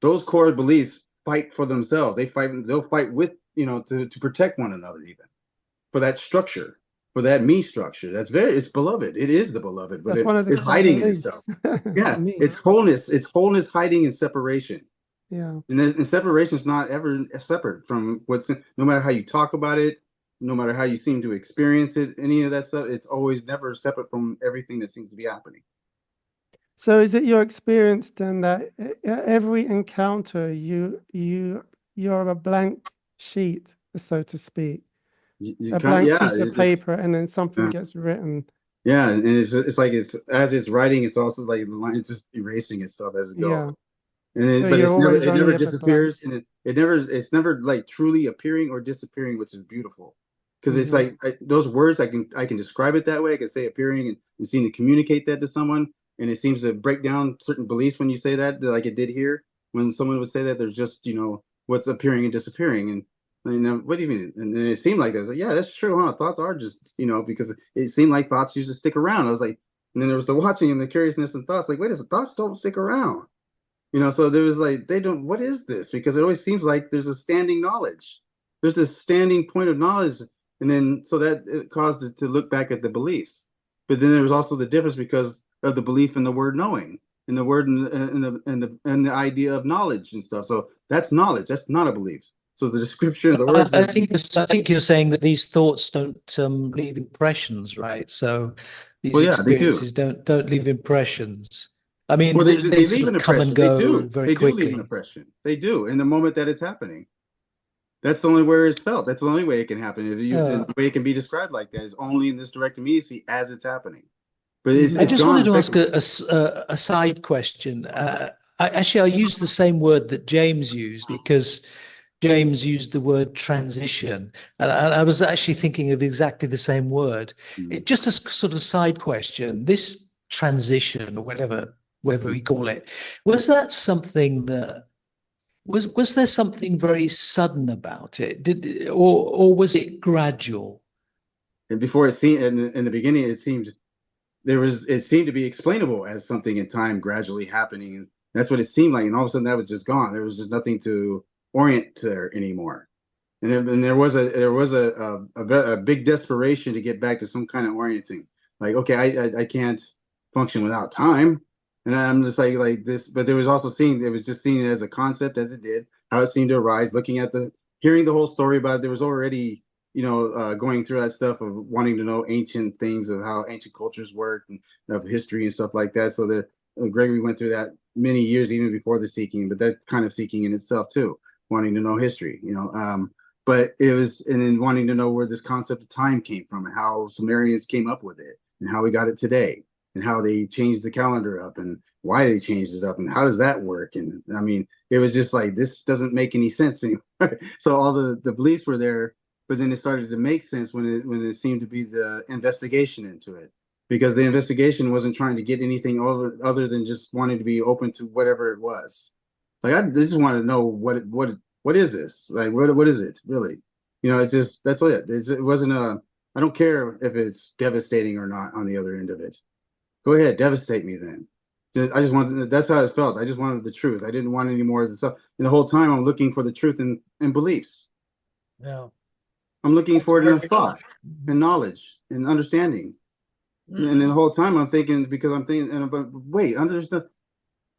Those core beliefs fight for themselves. They'll fight with, to protect one another, even for that structure, for that me structure. It's beloved. It is the beloved, but it's hiding in itself. Yeah, it's wholeness hiding in separation. Yeah. And separation is not ever separate from no matter how you talk about it, no matter how you seem to experience it, any of that stuff, it's always never separate from everything that seems to be happening. So is it your experience then that every encounter you're a blank sheet, so to speak, a blank piece of paper, and then something gets written? Yeah, and it's like as it's writing, it's also like the line just erasing itself as it goes. Yeah. But it never disappears, and it's never like truly appearing or disappearing, which is beautiful. Because it's like those words, I can describe it that way. I can say appearing and seem to communicate that to someone. And it seems to break down certain beliefs when you say that, like it did here. When someone would say that, there's just, what's appearing and disappearing. And what do you mean? And it seemed like that. Like, yeah, that's true. Huh? Thoughts are just, because it seemed like thoughts used to stick around. I was like, and then there was the watching and the curiousness and thoughts. Like, wait a second, thoughts don't stick around. So there was like, what is this? Because it always seems like there's a standing knowledge. There's this standing point of knowledge. And then, so that it caused it to look back at the beliefs. But then there was also the difference because of the belief in the word knowing, and the word and the idea of knowledge and stuff. So that's knowledge. That's not a belief. So the description of the words. I think you're saying that these thoughts don't leave impressions, right? So these experiences don't leave impressions. I mean, well, they sort of come and go very quickly. They do leave an impression. They do in the moment that it's happening. That's the only way it's felt. That's the only way it can happen. The way it can be described like that is only in this direct immediacy as it's happening. But I just wanted to ask a side question. I'll use the same word that James used, because James used the word transition. And I was actually thinking of exactly the same word. Just a sort of side question. This transition, or whatever we call it, was that something that was there something very sudden about it? Or was it gradual? And before it seemed in the beginning, it seemed to be explainable as something in time gradually happening. And that's what it seemed like. And all of a sudden that was just gone. There was just nothing to orient to there anymore. And there was a big desperation to get back to some kind of orienting. Like, okay, I can't function without time. And I'm just like this, but there was also it was just seen as a concept as it did, how it seemed to arise, hearing the whole story about it. There was already going through that stuff of wanting to know ancient things of how ancient cultures work and of history and stuff like that. So that Gregory went through that many years even before the seeking, but that kind of seeking in itself too, wanting to know history, but it was, and then wanting to know where this concept of time came from and how Sumerians came up with it and how we got it today and how they changed the calendar up and why they changed it up and how does that work. And I mean, it was just like, this doesn't make any sense anymore. So all the beliefs were there. But then it started to make sense when it seemed to be the investigation into it, because the investigation wasn't trying to get anything other than just wanting to be open to whatever it was. Like I just wanted to know what is this? Like what is it really? It's just that's it. It wasn't I don't care if it's devastating or not on the other end of it. Go ahead, devastate me then. I just wanted, that's how it felt. I just wanted the truth. I didn't want any more of the stuff. And the whole time I'm looking for the truth in beliefs. Yeah. I'm looking That's for it in working. thought and knowledge and understanding. And then the whole time I'm thinking, because I'm thinking, and but wait, understand,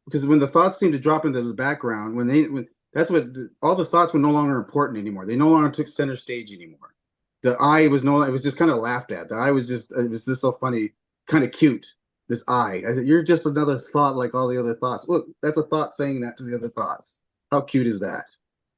because when the thoughts seem to drop into the background, when that's what all the thoughts were no longer important anymore. They no longer took center stage anymore. The I was no, it was just kind of laughed at. The I was just, it was just so funny, kind of cute. This I said, you're just another thought like all the other thoughts. Look, that's a thought saying that to the other thoughts. How cute is that?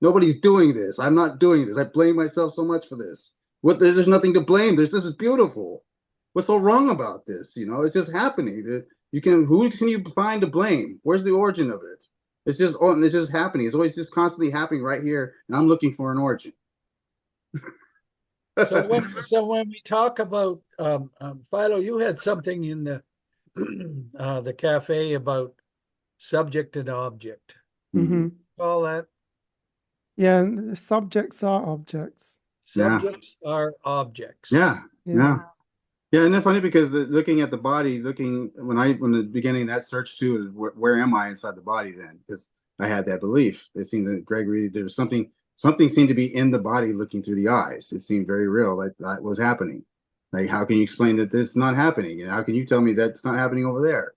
Nobody's doing this. I'm not doing this. I blame myself so much for this. What? There's nothing to blame. This is beautiful. What's so wrong about this? You know, it's just happening. You can, who can you find to blame? Where's the origin of it? It's just happening. It's always just constantly happening right here, and I'm looking for an origin. So when we talk about Philo, you had something in the cafe about subject and object. Mm-hmm. All that Yeah, and the subjects are objects. subjects are objects. Yeah, Yeah. yeah. Yeah, isn't it funny because looking at the body, when the beginning of that search too, where am I inside the body then? Because I had that belief. It seemed that Gregory, there was something seemed to be in the body looking through the eyes. It seemed very real, like that was happening. Like, how can you explain that this is not happening? And how can you tell me that's not happening over there?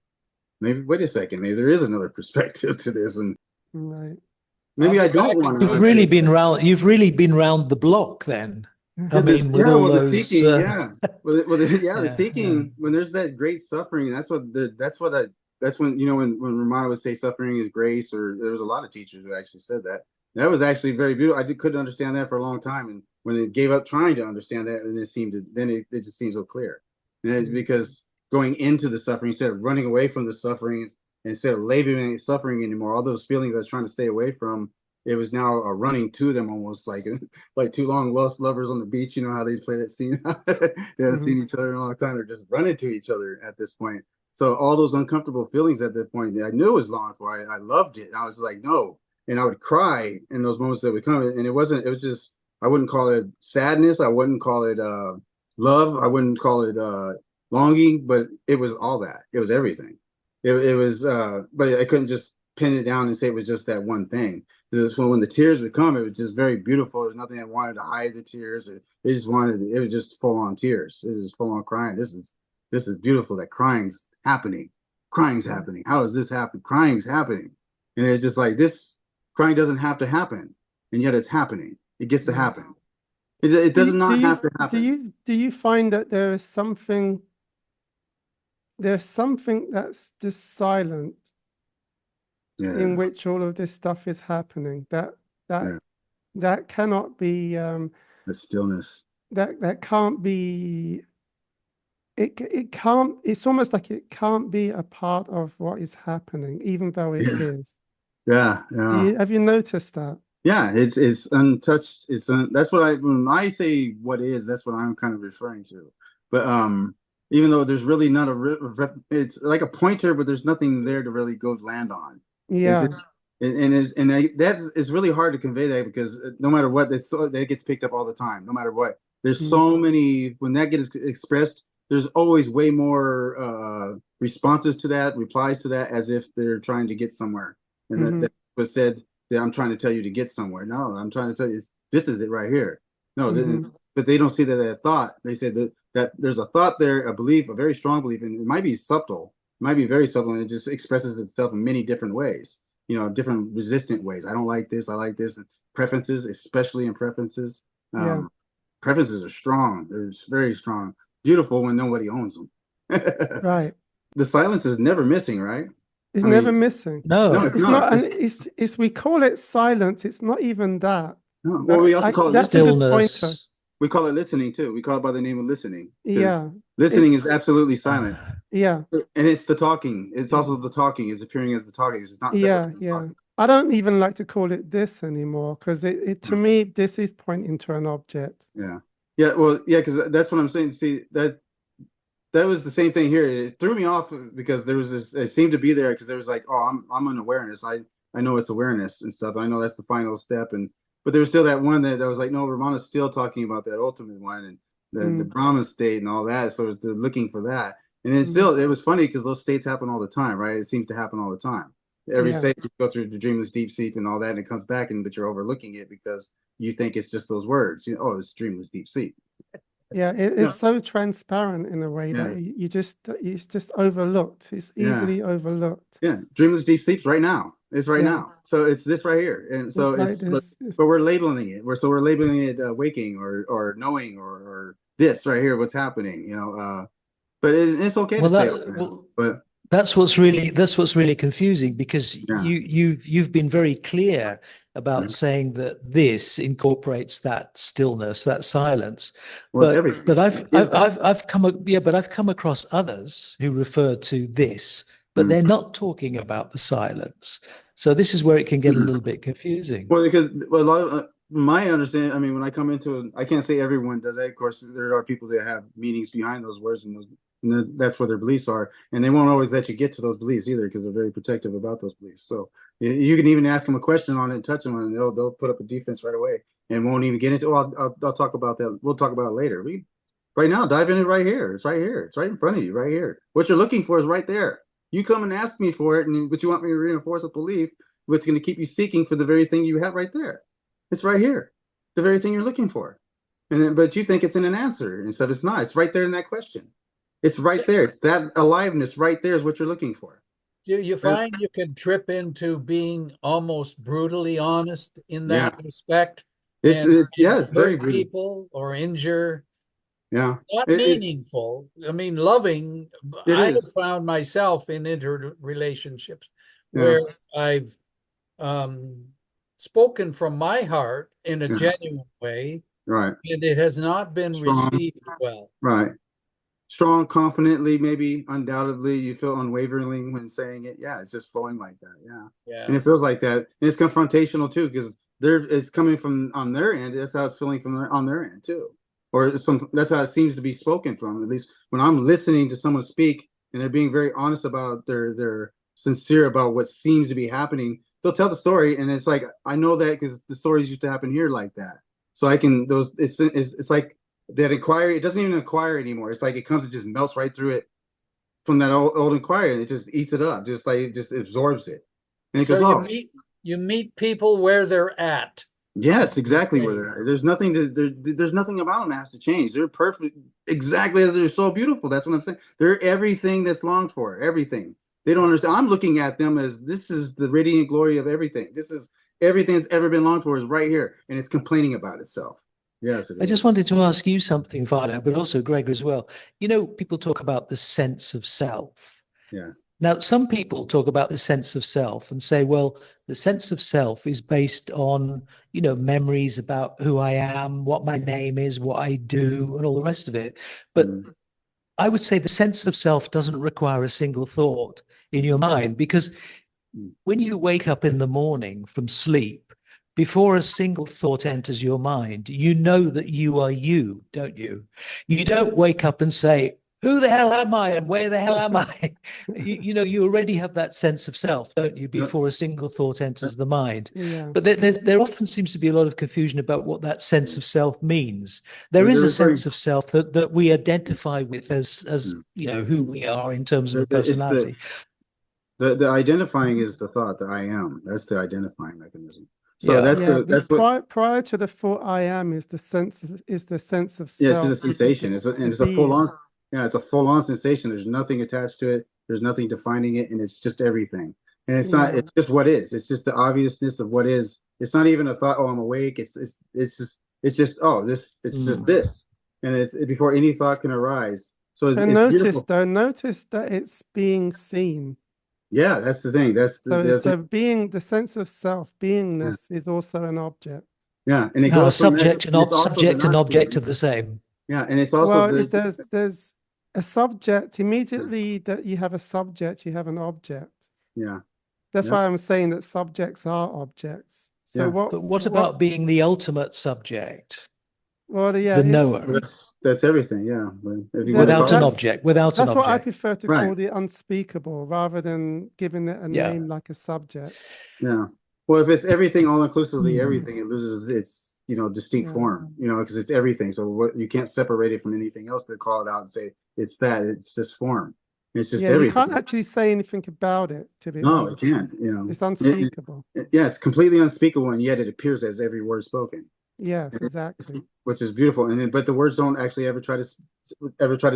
Maybe, wait a second, maybe there is another perspective to this, and Right. maybe I Back don't want You've to. really been round. You've really been round the block then. I mean, with all well, the those. seeking, yeah, the Yeah, seeking. When there's that great suffering, that's when when Ramana would say suffering is grace, or there was a lot of teachers who actually said that. That was actually very beautiful. Couldn't understand that for a long time, and when it gave up trying to understand that, and it just seems so clear. And it's because going into the suffering instead of running away from the suffering, instead of labeling suffering anymore, all those feelings I was trying to stay away from, it was now a running to them, almost like like two long lost lovers on the beach. You know how they play that scene? They haven't seen each other in a long time. They're just running to each other at this point. So all those uncomfortable feelings at that point, I knew it was longing for. I loved it. And I was like, no. And I would cry in those moments that would come. And it was just, I wouldn't call it sadness. I wouldn't call it love. I wouldn't call it longing, but it was all that. It was everything. It was, but I couldn't just pin it down and say it was just that one thing. Because when the tears would come, it was just very beautiful. There's nothing I wanted to hide the tears. It was just full on tears. It was full on crying. This is beautiful that crying's happening. Crying's happening. How is this happening? Crying's happening. And it's just like this crying doesn't have to happen. And yet it's happening. It gets to happen. It does not have to happen. Do you find that there's something that's just silent in which all of this stuff is happening, that cannot be the stillness, that can't be, it can't, it's almost like it can't be a part of what is happening, even though it is. Have you noticed that? Yeah, it's untouched. That's what when I say what is, that's what I'm kind of referring to. But even though there's really not it's like a pointer, but there's nothing there to really go land on. Yeah. That is really hard to convey that, because no matter what, that gets picked up all the time. No matter what, there's so many, when that gets expressed, there's always way more responses to that, replies to that, as if they're trying to get somewhere. And that was said that I'm trying to tell you to get somewhere. No, I'm trying to tell you this is it right here. No, but they don't see that thought. They say that there's a thought there, a belief, a very strong belief, and it might be subtle. Might be very subtle, and it just expresses itself in many different ways, different resistant ways. I don't like this, I like this. Preferences, especially in preferences. Preferences are strong. They're very strong. Beautiful when nobody owns them. Right. The silence is never missing, right? It's never missing. No, it's not. And it's we call it silence. It's not even that. No. Well, we also call it stillness. We call it listening too. We call it by the name of listening. Yeah. Listening is absolutely silent. Yeah. And it's the talking. It's also the talking. It's appearing as the talking. It's not. Yeah. I don't even like to call it this anymore, because it to me, this is pointing to an object. Yeah. Yeah. Well, yeah, because that's what I'm saying. See, that was the same thing here. It threw me off because there was this, it seemed to be there because there was like, oh, I'm an awareness. I know it's awareness and stuff. I know that's the final step. But there was still that one that was like, no, Ramana's still talking about that ultimate one. the Brahman state and all that. So they're looking for that. And then Mm. still, it was funny because those states happen all the time, right? It seems to happen all the time. Every Yeah. state you go through the dreamless deep sleep and all that, and it comes back, but you're overlooking it because you think it's just those words. You know, oh, it's dreamless deep sleep. Yeah, it's Yeah. so transparent in a way Yeah. that it's just overlooked. It's Yeah. easily overlooked. Yeah, dreamless deep sleep's right now. It's right Yeah. now. So it's this right here, and so It's like it's this. but we're labeling it. We're labeling it waking or knowing or this right here, what's happening. You know, but it's okay to stay open. Well, But that's what's really confusing, because Yeah. you've been very clear about Mhm. saying that this incorporates that stillness, that silence. well, it's everything. But It is that. I've come across others who refer to this, but Mhm. they're not talking about the silence. So this is where it can get a little bit confusing. Well, because a lot of my understanding, I mean, when I come into it, I can't say everyone does that. Of course, there are people that have meanings behind those words, and that's where their beliefs are, and they won't always let you get to those beliefs either because they're very protective about those beliefs. So you can even ask them a question on it and touch them, and they'll put up a defense right away and won't even get into. Oh, I'll talk about that. We'll talk about it later. Right now, dive in it right here. It's right here. It's right in front of you, right here. What you're looking for is right there. You come and ask me for it, but you want me to reinforce a belief, what's going to keep you seeking for the very thing you have right there. It's right here, the very thing you're looking for. And then, but you think it's in an answer instead it's not. It's right there in that question. It's right there. It's that aliveness right there is what you're looking for. Do you find you can trip into being almost brutally honest in that Yeah. respect? It's yeah, it's very hurt brutal. people or injure? Yeah. Not It meaningful. I mean, loving. It I have is. found myself in interrelationships Yeah. where I've spoken from my heart in a Yeah. genuine way, Right. and it has not been Strong. received well. Right. Strong, confidently, maybe undoubtedly, you feel unwaveringly when saying it. Yeah, it's just flowing like that. Yeah. Yeah. And it feels like that. And it's confrontational too, because it's coming from on their end. That's how it's feeling on their end too. Or that's how it seems to be spoken from. At least when I'm listening to someone speak and they're being very honest about their sincere about what seems to be happening, they'll tell the story, and it's like I know that because the stories used to happen here like that. So I can those it's like that inquiry. It doesn't even inquire anymore. It's like it comes and just melts right through it from that old inquiry, and it just eats it up, just like it just absorbs it. And it So goes, oh, you meet people where they're at. yes, exactly where they're at. There's nothing there's nothing about them that has to change. They're perfect, exactly as they're so beautiful. That's what I'm saying. They're everything that's longed for, everything. They don't understand. I'm looking at them as this is the radiant glory of everything. This is everything that's ever been longed for is right here, and it's complaining about itself. Yes, it I just is. wanted to ask you something, Vada, but also Greg as well. You know, people talk about the sense of self. Yeah. Now, some people talk about the sense of self and say, well, the sense of self is based on, you know, memories about who I am, what my name is, what I do, and all the rest of it. But I would say the sense of self doesn't require a single thought in your mind, because when you wake up in the morning from sleep, before a single thought enters your mind, you know that you are you, don't you? You don't wake up and say, who the hell am I and where the hell am I? You know, you already have that sense of self, don't you, before a single thought enters the mind. Yeah. But there often seems to be a lot of confusion about what that sense of self means. There is a sense of self that we identify with as you know, who we are in terms of a personality. The identifying is the thought, the I am. That's the identifying mechanism. So Yeah. that's what prior to the thought I am is the sense of yeah, it's self. just a sensation. It's a full on, yeah, it's a full on sensation. There's nothing attached to it. There's nothing defining it, and it's just everything. And it's not. It's just what is. It's just the obviousness of what is. It's not even a thought. Oh, I'm awake. It's just oh this. It's just this, and it's before any thought can arise. So it's beautiful. Notice that it's being seen. Yeah, that's the thing. So being the sense of self, beingness is also an object. Yeah, and it No, goes from subject and object are the same. Yeah, and it's also there's a subject immediately that you have a subject, you have an object. Yeah, that's why I'm saying that subjects are objects. So but what about being the ultimate subject? Well, yeah, the knower. That's everything. Yeah, without an object. That's what I prefer to call the unspeakable, rather than giving it a name like a subject. Yeah. Well, if it's everything all inclusively, everything, it loses distinct form, because it's everything. So what you can't separate it from anything else to call it out and say it's that. It's this form. It's just Yeah, everything. you can't actually say anything about it, to be No, honest. it can't. It's unspeakable. Yeah, it's completely unspeakable, and yet it appears as every word spoken. Yes, exactly. Which is beautiful, but the words don't actually ever try to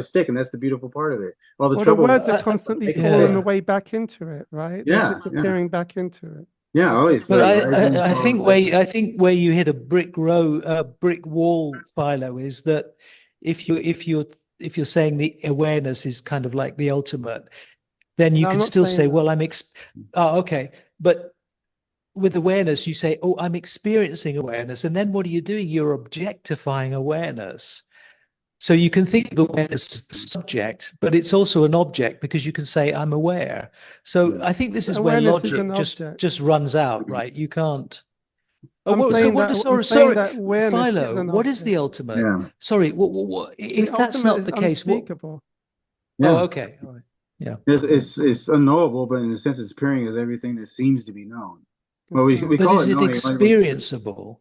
stick, and that's the beautiful part of it. All the Well, trouble. the words are constantly falling away back into it, right? They're Yeah, disappearing back into it. Yeah, always. But Rising, I falling, think where you hit a brick wall, Philo, is that if you're saying the awareness is kind of like the ultimate, then you No, I'm can not still saying say, that. well, okay. But with awareness, you say, oh, I'm experiencing awareness. And then what are you doing? You're objectifying awareness. So you can think of awareness as the subject, but it's also an object because you can say, I'm aware. So I think this is where Awareness is logic an object. just runs out, right? You can't. Oh, I'm saying sorry, that awareness is Philo, an what is the object. ultimate? Yeah. Sorry, what, if The that's ultimate not is the case, what? unspeakable. Yeah. Oh, okay. All right. Yeah. It's unknowable, but in a sense, it's appearing as everything that seems to be known. Well, we But call is it it knowing. experienceable?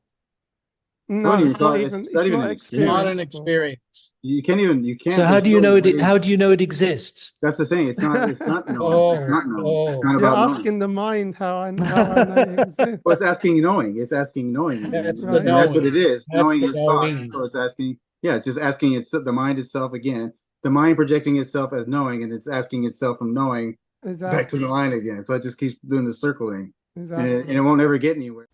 No, It's it's not even an experience. Not an experienceable. experience. You can't. So how do you know it? How do you know it exists? That's the thing. It's not known. It's not known. It's not You're about asking knowing. the mind how I know it exists. Well, it's asking knowing. It's asking knowing. That's the And that's what knowing. it is. That's Knowing the is thoughts. knowing. So it's asking. Yeah, it's just asking the mind itself again. The mind projecting itself as knowing, and it's asking itself from knowing back to the mind again. So it just keeps doing the circling, Exactly. and it won't ever get anywhere.